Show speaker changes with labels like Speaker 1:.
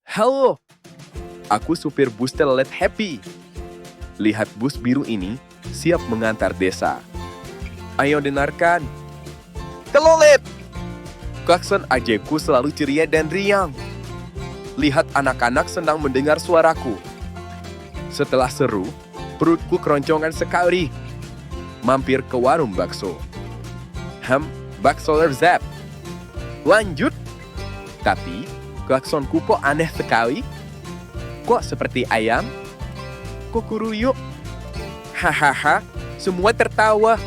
Speaker 1: Halo, aku supir bus Telolet Happy. Lihat bus biru ini, siap mengantar desa. Ayo dengarkan. Telolet! Klakson ajaibku selalu ceria dan riang. Lihat anak-anak senang mendengar suaraku. Setelah seru, perutku keroncongan sekali. Mampir ke warung bakso. Bakso lezat. Lanjut. Tapi, klaksonku kok aneh sekali? Kok seperti ayam? Kok kuruyuk? Hahaha, semua tertawa.